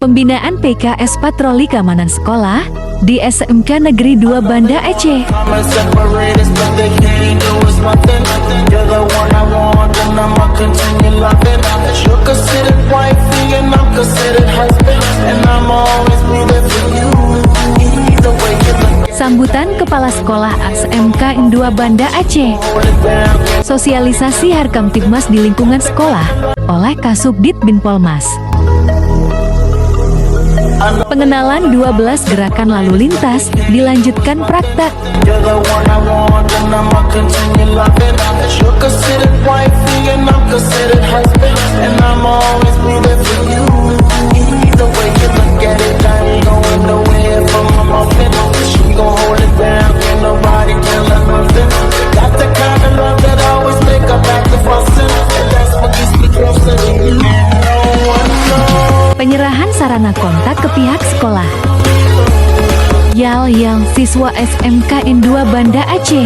Pembinaan PKS Patroli Keamanan Sekolah di SMK Negeri 2 Banda Aceh. Sambutan Kepala Sekolah SMK 2 Banda Aceh. Sosialisasi Harkamtibmas di lingkungan sekolah oleh Kasubdit Binpolmas. Pengenalan 12 gerakan lalu lintas dilanjutkan praktek. Penyerahan sarana kontak ke pihak sekolah. Yal siswa SMK 2 Banda Aceh.